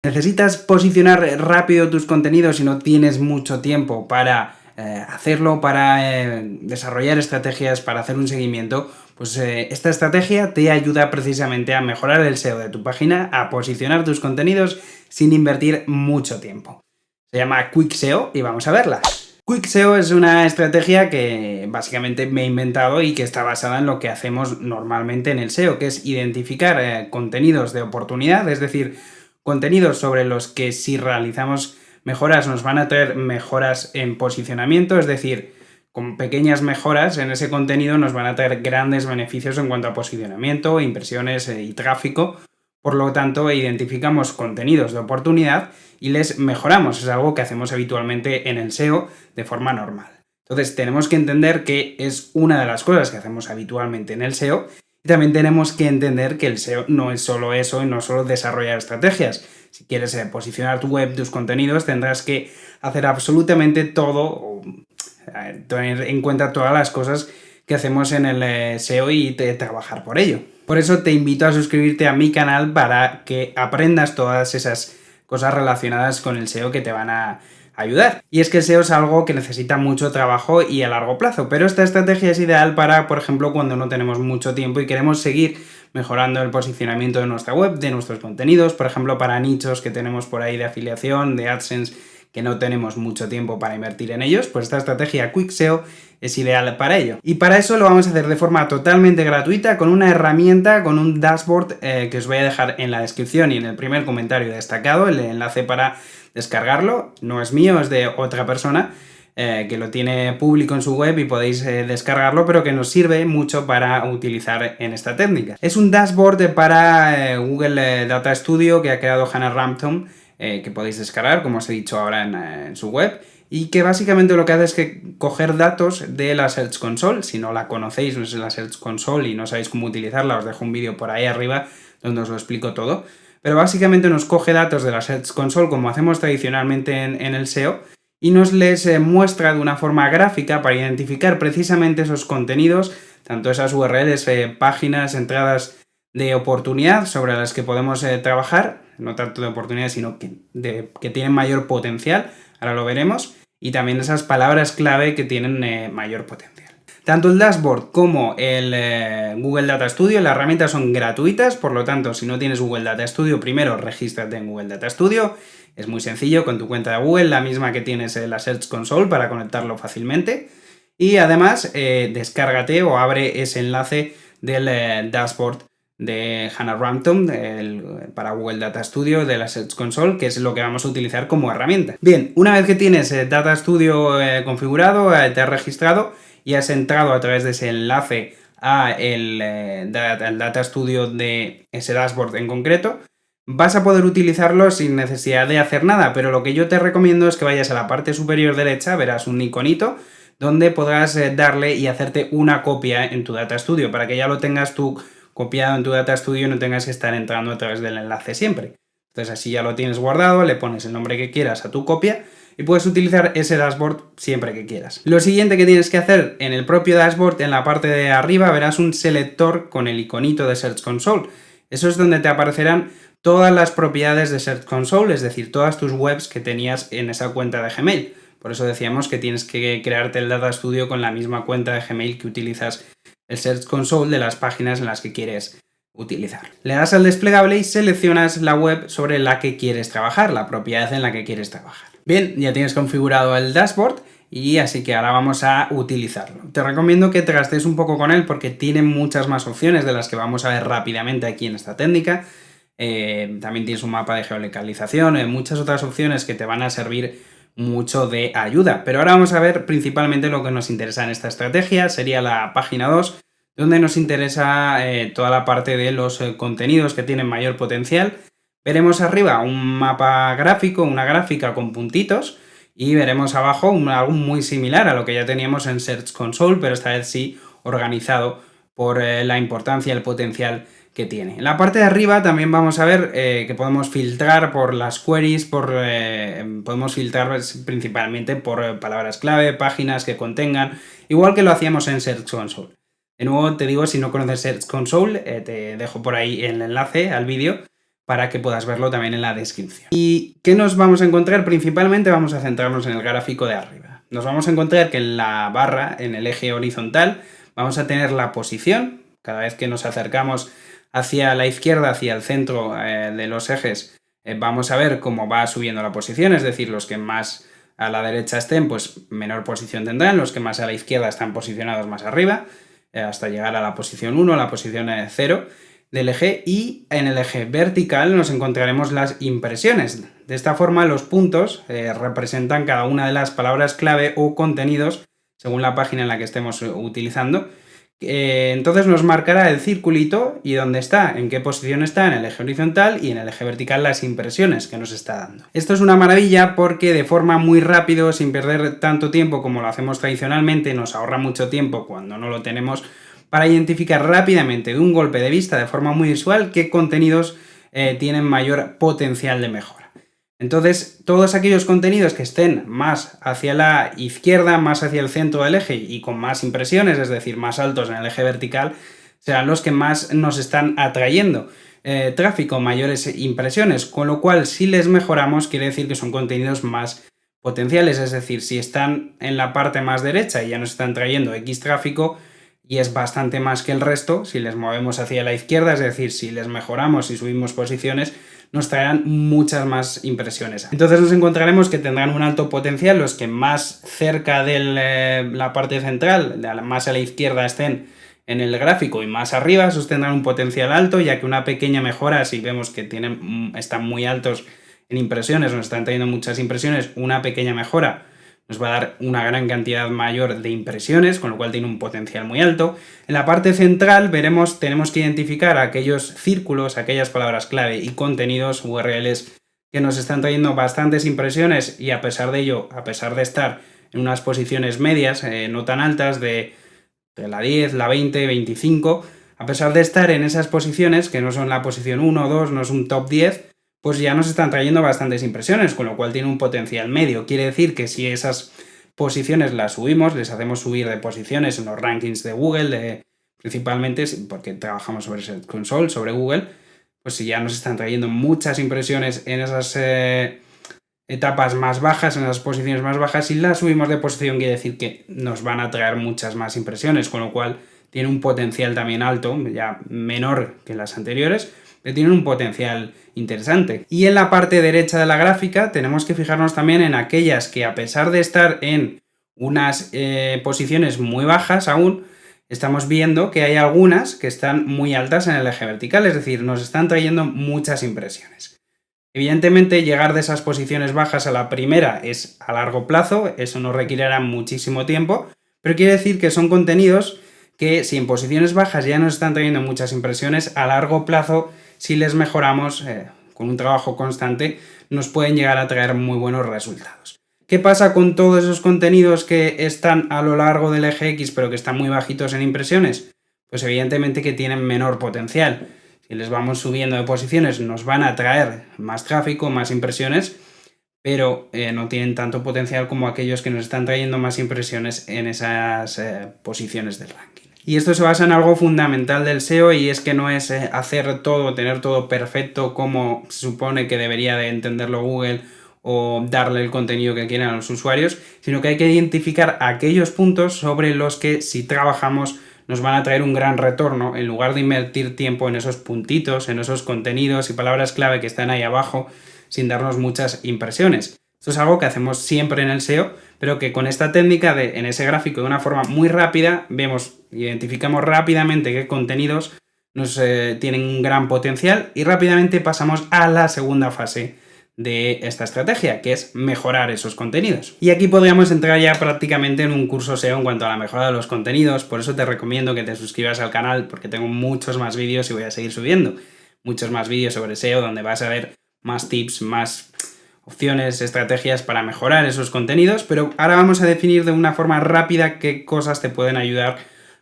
¿Necesitas posicionar rápido tus contenidos y no tienes mucho tiempo para hacerlo, para desarrollar estrategias, para hacer un seguimiento? Pues esta estrategia te ayuda precisamente a mejorar el SEO de tu página, a posicionar tus contenidos sin invertir mucho tiempo. Se llama Quick SEO y vamos a verla. Quick SEO es una estrategia que básicamente me he inventado y que está basada en lo que hacemos normalmente en el SEO, que es identificar contenidos de oportunidad, es decir, contenidos sobre los que si realizamos mejoras nos van a traer mejoras en posicionamiento, es decir, con pequeñas mejoras en ese contenido nos van a traer grandes beneficios en cuanto a posicionamiento, impresiones y tráfico. Por lo tanto, identificamos contenidos de oportunidad y les mejoramos. Es algo que hacemos habitualmente en el SEO de forma normal. Entonces, tenemos que entender que es una de las cosas que hacemos habitualmente en el SEO. Y también tenemos que entender que el SEO no es solo eso y no solo desarrollar estrategias. Si quieres posicionar tu web, tus contenidos, tendrás que hacer absolutamente todo, tener en cuenta todas las cosas que hacemos en el SEO y trabajar por ello. Por eso te invito a suscribirte a mi canal para que aprendas todas esas cosas relacionadas con el SEO que te van a ayudar. Y es que el SEO es algo que necesita mucho trabajo y a largo plazo, pero esta estrategia es ideal para, por ejemplo, cuando no tenemos mucho tiempo y queremos seguir mejorando el posicionamiento de nuestra web, de nuestros contenidos, por ejemplo, para nichos que tenemos por ahí de afiliación, de AdSense, que no tenemos mucho tiempo para invertir en ellos, pues esta estrategia Quick SEO es ideal para ello. Y para eso lo vamos a hacer de forma totalmente gratuita con una herramienta, con un dashboard que os voy a dejar en la descripción y en el primer comentario destacado, el enlace para descargarlo. No es mío, es de otra persona que lo tiene público en su web y podéis descargarlo, pero que nos sirve mucho para utilizar en esta técnica. Es un dashboard para Google Data Studio que ha creado Hannah Rampton, que podéis descargar, como os he dicho ahora en su web, y que básicamente lo que hace es que coger datos de la Search Console. Si no la conocéis, no es la Search Console y no sabéis cómo utilizarla, os dejo un vídeo por ahí arriba donde os lo explico todo, pero básicamente nos coge datos de la Search Console como hacemos tradicionalmente en el SEO y nos les muestra de una forma gráfica para identificar precisamente esos contenidos, tanto esas URLs, páginas, entradas de oportunidad sobre las que podemos trabajar, no tanto de oportunidad, sino que tienen mayor potencial, ahora lo veremos, y también esas palabras clave que tienen mayor potencial. Tanto el dashboard como el Google Data Studio, las herramientas son gratuitas, por lo tanto, si no tienes Google Data Studio, primero regístrate en Google Data Studio. Es muy sencillo, con tu cuenta de Google, la misma que tienes en la Search Console para conectarlo fácilmente. Y además, descárgate o abre ese enlace del dashboard de Hannah Rampton para Google Data Studio de la Search Console, que es lo que vamos a utilizar como herramienta. Bien, una vez que tienes Data Studio configurado, te has registrado y has entrado a través de ese enlace al Data Studio de ese dashboard en concreto, vas a poder utilizarlo sin necesidad de hacer nada, pero lo que yo te recomiendo es que vayas a la parte superior derecha, verás un iconito donde podrás darle y hacerte una copia en tu Data Studio para que ya lo tengas tú copiado en tu Data Studio y no tengas que estar entrando a través del enlace siempre. Entonces así ya lo tienes guardado, le pones el nombre que quieras a tu copia y puedes utilizar ese dashboard siempre que quieras. Lo siguiente que tienes que hacer en el propio dashboard, en la parte de arriba verás un selector con el iconito de Search Console. Eso es donde te aparecerán todas las propiedades de Search Console, es decir, todas tus webs que tenías en esa cuenta de Gmail. Por eso decíamos que tienes que crearte el Data Studio con la misma cuenta de Gmail que utilizas el Search Console de las páginas en las que quieres utilizar. Le das al desplegable y seleccionas la web sobre la que quieres trabajar, la propiedad en la que quieres trabajar. Bien, ya tienes configurado el dashboard y así que ahora vamos a utilizarlo. Te recomiendo que te gastes un poco con él porque tiene muchas más opciones de las que vamos a ver rápidamente aquí en esta técnica. También tienes un mapa de geolocalización, muchas otras opciones que te van a servir mucho de ayuda, pero ahora vamos a ver principalmente lo que nos interesa en esta estrategia, sería la página 2, donde nos interesa toda la parte de los contenidos que tienen mayor potencial. Veremos arriba un mapa gráfico, una gráfica con puntitos, y veremos abajo algo muy similar a lo que ya teníamos en Search Console, pero esta vez sí organizado por la importancia y el potencial que tiene. En la parte de arriba también vamos a ver que podemos filtrar por las queries, podemos filtrar principalmente por palabras clave, páginas que contengan, igual que lo hacíamos en Search Console. De nuevo te digo, si no conoces Search Console, te dejo por ahí el enlace al vídeo para que puedas verlo también en la descripción. ¿Y qué nos vamos a encontrar? Principalmente vamos a centrarnos en el gráfico de arriba. Nos vamos a encontrar que en la barra, en el eje horizontal, vamos a tener la posición. Cada vez que nos acercamos hacia la izquierda, hacia el centro de los ejes, vamos a ver cómo va subiendo la posición, es decir, los que más a la derecha estén, pues menor posición tendrán, los que más a la izquierda están posicionados más arriba, hasta llegar a la posición 1, a la posición 0 del eje, y en el eje vertical nos encontraremos las impresiones. De esta forma, los puntos representan cada una de las palabras clave o contenidos según la página en la que estemos utilizando. Entonces nos marcará el circulito y dónde está, en qué posición está en el eje horizontal y en el eje vertical las impresiones que nos está dando. Esto es una maravilla porque de forma muy rápido, sin perder tanto tiempo como lo hacemos tradicionalmente, nos ahorra mucho tiempo cuando no lo tenemos, para identificar rápidamente de un golpe de vista, de forma muy visual, qué contenidos tienen mayor potencial de mejora. Entonces, todos aquellos contenidos que estén más hacia la izquierda, más hacia el centro del eje y con más impresiones, es decir, más altos en el eje vertical, serán los que más nos están atrayendo tráfico, mayores impresiones, con lo cual si les mejoramos quiere decir que son contenidos más potenciales, es decir, si están en la parte más derecha y ya nos están trayendo X tráfico y es bastante más que el resto, si les movemos hacia la izquierda, es decir, si les mejoramos y subimos posiciones, nos traerán muchas más impresiones. Entonces nos encontraremos que tendrán un alto potencial los que más cerca de la parte central, más a la izquierda estén en el gráfico y más arriba, esos tendrán un potencial alto, ya que una pequeña mejora, si vemos que están muy altos en impresiones, nos están trayendo muchas impresiones, una pequeña mejora nos va a dar una gran cantidad mayor de impresiones, con lo cual tiene un potencial muy alto. En la parte central tenemos que identificar aquellos círculos, aquellas palabras clave y contenidos URLs que nos están trayendo bastantes impresiones y a pesar de ello, a pesar de estar en unas posiciones medias, no tan altas, de la 10, la 20, 25, a pesar de estar en esas posiciones, que no son la posición 1 o 2, no es un top 10, pues ya nos están trayendo bastantes impresiones, con lo cual tiene un potencial medio. Quiere decir que si esas posiciones las subimos, les hacemos subir de posiciones en los rankings de Google, principalmente porque trabajamos sobre Search Console, sobre Google, pues si ya nos están trayendo muchas impresiones en esas etapas más bajas, en esas posiciones más bajas, si las subimos de posición quiere decir que nos van a traer muchas más impresiones, con lo cual tiene un potencial también alto, ya menor que las anteriores, pero tienen un potencial interesante. Y en la parte derecha de la gráfica tenemos que fijarnos también en aquellas que, a pesar de estar en unas posiciones muy bajas aún, estamos viendo que hay algunas que están muy altas en el eje vertical, es decir, nos están trayendo muchas impresiones. Evidentemente, llegar de esas posiciones bajas a la primera es a largo plazo, eso nos requerirá muchísimo tiempo, pero quiere decir que son contenidos que, si en posiciones bajas ya nos están trayendo muchas impresiones, a largo plazo, si les mejoramos con un trabajo constante, nos pueden llegar a traer muy buenos resultados. ¿Qué pasa con todos esos contenidos que están a lo largo del eje X pero que están muy bajitos en impresiones? Pues evidentemente que tienen menor potencial. Si les vamos subiendo de posiciones nos van a traer más tráfico, más impresiones, pero no tienen tanto potencial como aquellos que nos están trayendo más impresiones en esas posiciones del ranking. Y esto se basa en algo fundamental del SEO y es que no es hacer todo, tener todo perfecto como se supone que debería de entenderlo Google o darle el contenido que quieren a los usuarios, sino que hay que identificar aquellos puntos sobre los que, si trabajamos, nos van a traer un gran retorno, en lugar de invertir tiempo en esos puntitos, en esos contenidos y palabras clave que están ahí abajo sin darnos muchas impresiones. Esto es algo que hacemos siempre en el SEO, pero que con esta técnica en ese gráfico de una forma muy rápida, identificamos rápidamente qué contenidos nos tienen un gran potencial y rápidamente pasamos a la segunda fase de esta estrategia, que es mejorar esos contenidos. Y aquí podríamos entrar ya prácticamente en un curso SEO en cuanto a la mejora de los contenidos, por eso te recomiendo que te suscribas al canal, porque tengo muchos más vídeos y voy a seguir subiendo muchos más vídeos sobre SEO, donde vas a ver más tips, más opciones, estrategias para mejorar esos contenidos, pero ahora vamos a definir de una forma rápida qué cosas te pueden ayudar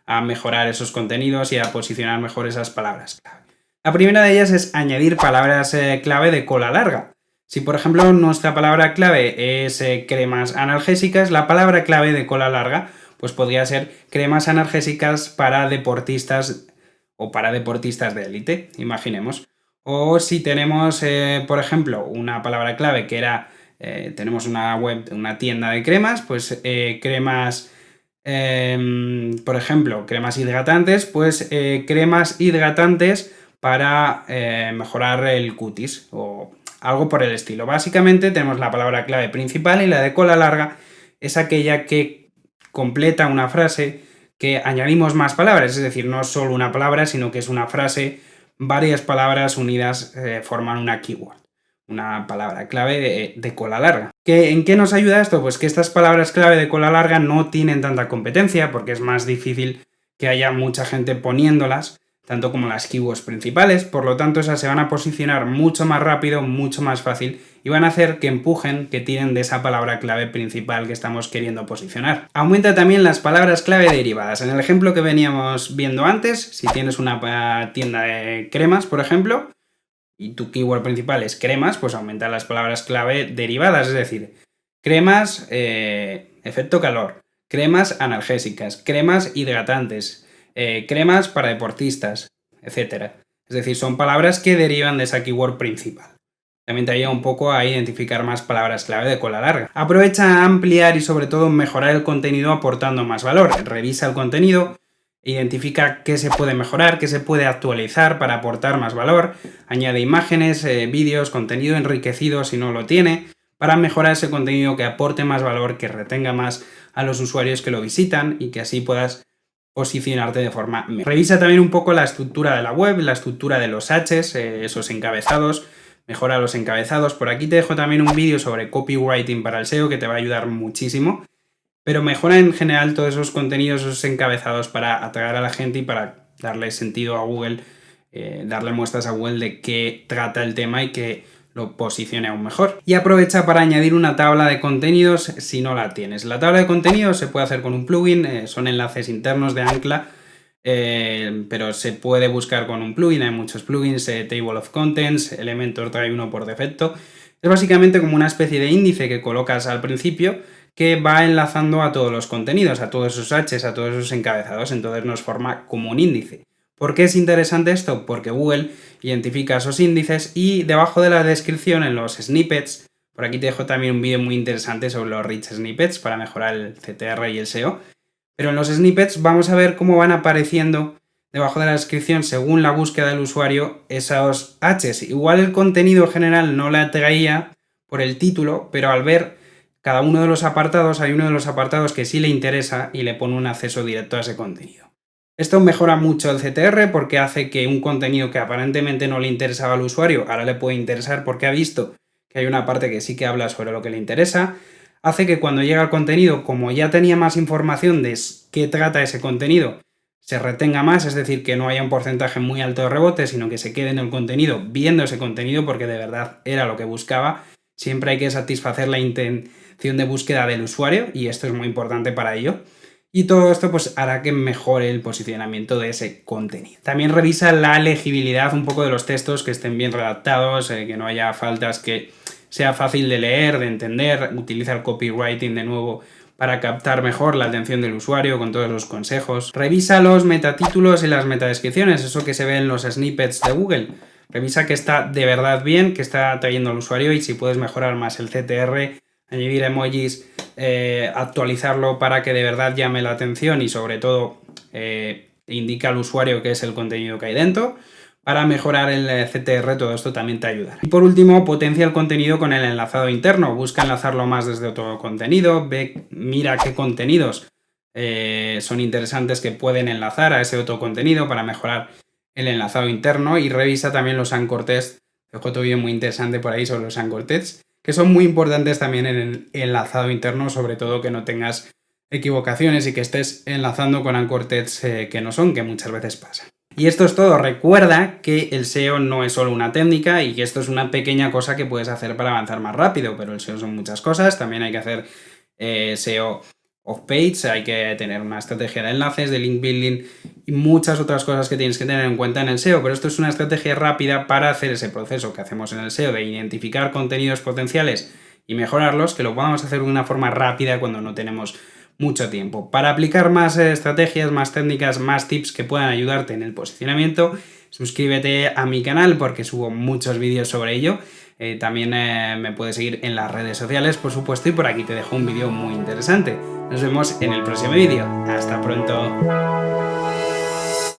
a mejorar esos contenidos y a posicionar mejor esas palabras clave. La primera de ellas es añadir palabras clave de cola larga. Si, por ejemplo, nuestra palabra clave es cremas analgésicas, la palabra clave de cola larga pues podría ser cremas analgésicas para deportistas o para deportistas de élite, imaginemos. O si tenemos, por ejemplo, una palabra clave que era, tenemos una web, una tienda de cremas, pues cremas, por ejemplo, cremas hidratantes, pues cremas hidratantes para mejorar el cutis o algo por el estilo. Básicamente tenemos la palabra clave principal y la de cola larga es aquella que completa una frase que añadimos más palabras, es decir, no solo una palabra, sino que es una frase, varias palabras unidas forman una keyword, una palabra clave de cola larga. ¿En qué nos ayuda esto? Pues que estas palabras clave de cola larga no tienen tanta competencia porque es más difícil que haya mucha gente poniéndolas, tanto como las keywords principales, por lo tanto esas se van a posicionar mucho más rápido, mucho más fácil y van a hacer que empujen, que tiren de esa palabra clave principal que estamos queriendo posicionar. Aumenta también las palabras clave derivadas. En el ejemplo que veníamos viendo antes, si tienes una tienda de cremas, por ejemplo, y tu keyword principal es cremas, pues aumenta las palabras clave derivadas, es decir, cremas efecto calor, cremas analgésicas, cremas hidratantes, cremas para deportistas, etc. Es decir, son palabras que derivan de esa keyword principal. También te ayuda un poco a identificar más palabras clave de cola larga. Aprovecha a ampliar y sobre todo mejorar el contenido aportando más valor. Revisa el contenido, identifica qué se puede mejorar, qué se puede actualizar para aportar más valor, añade imágenes, vídeos, contenido enriquecido si no lo tiene, para mejorar ese contenido que aporte más valor, que retenga más a los usuarios que lo visitan y que así puedas posicionarte de forma mejor. Revisa también un poco la estructura de la web, la estructura de los H's, esos encabezados, mejora los encabezados. Por aquí te dejo también un vídeo sobre copywriting para el SEO que te va a ayudar muchísimo, pero mejora en general todos esos contenidos, esos encabezados para atraer a la gente y para darle sentido a Google, darle muestras a Google de qué trata el tema y que lo posicione aún mejor. Y aprovecha para añadir una tabla de contenidos si no la tienes. La tabla de contenidos se puede hacer con un plugin, son enlaces internos de Ancla, pero se puede buscar con un plugin, hay muchos plugins, Table of Contents, Elementor trae uno por defecto. Es básicamente como una especie de índice que colocas al principio que va enlazando a todos los contenidos, a todos esos H's, a todos esos encabezados, entonces nos forma como un índice. ¿Por qué es interesante esto? Porque Google identifica esos índices y debajo de la descripción en los snippets, por aquí te dejo también un vídeo muy interesante sobre los rich snippets para mejorar el CTR y el SEO, pero en los snippets vamos a ver cómo van apareciendo debajo de la descripción según la búsqueda del usuario esos H's. Igual el contenido general no la atraía por el título, pero al ver cada uno de los apartados, hay uno de los apartados que sí le interesa y le pone un acceso directo a ese contenido. Esto mejora mucho el CTR porque hace que un contenido que aparentemente no le interesaba al usuario, ahora le puede interesar porque ha visto que hay una parte que sí que habla sobre lo que le interesa. Hace que cuando llega el contenido, como ya tenía más información de qué trata ese contenido, se retenga más, es decir, que no haya un porcentaje muy alto de rebote, sino que se quede en el contenido viendo ese contenido porque de verdad era lo que buscaba. Siempre hay que satisfacer la intención de búsqueda del usuario y esto es muy importante para ello. Y todo esto pues hará que mejore el posicionamiento de ese contenido. También revisa la legibilidad un poco de los textos, que estén bien redactados, que no haya faltas, que sea fácil de leer, de entender. Utiliza el copywriting de nuevo para captar mejor la atención del usuario con todos los consejos. Revisa los metatítulos y las metadescripciones, eso que se ve en los snippets de Google. Revisa que está de verdad bien, que está atrayendo al usuario y si puedes mejorar más el CTR, añadir emojis, actualizarlo para que de verdad llame la atención y sobre todo indique al usuario qué es el contenido que hay dentro. Para mejorar el CTR todo esto también te ayudará. Y por último, potencia el contenido con el enlazado interno. Busca enlazarlo más desde otro contenido, mira qué contenidos son interesantes que pueden enlazar a ese otro contenido para mejorar el enlazado interno y revisa también los anchor tests. Dejo otro vídeo muy interesante por ahí sobre los anchor tests, que son muy importantes también en el enlazado interno, sobre todo que no tengas equivocaciones y que estés enlazando con anchor tests que no son, que muchas veces pasa. Y esto es todo. Recuerda que el SEO no es solo una técnica y que esto es una pequeña cosa que puedes hacer para avanzar más rápido, pero el SEO son muchas cosas. También hay que hacer SEO off-page, hay que tener una estrategia de enlaces, de link building y muchas otras cosas que tienes que tener en cuenta en el SEO, pero esto es una estrategia rápida para hacer ese proceso que hacemos en el SEO de identificar contenidos potenciales y mejorarlos, que lo podamos hacer de una forma rápida cuando no tenemos mucho tiempo. Para aplicar más estrategias, más técnicas, más tips que puedan ayudarte en el posicionamiento, suscríbete a mi canal porque subo muchos vídeos sobre ello. También me puedes seguir en las redes sociales, por supuesto, y por aquí te dejo un vídeo muy interesante. Nos vemos en el próximo vídeo. ¡Hasta pronto!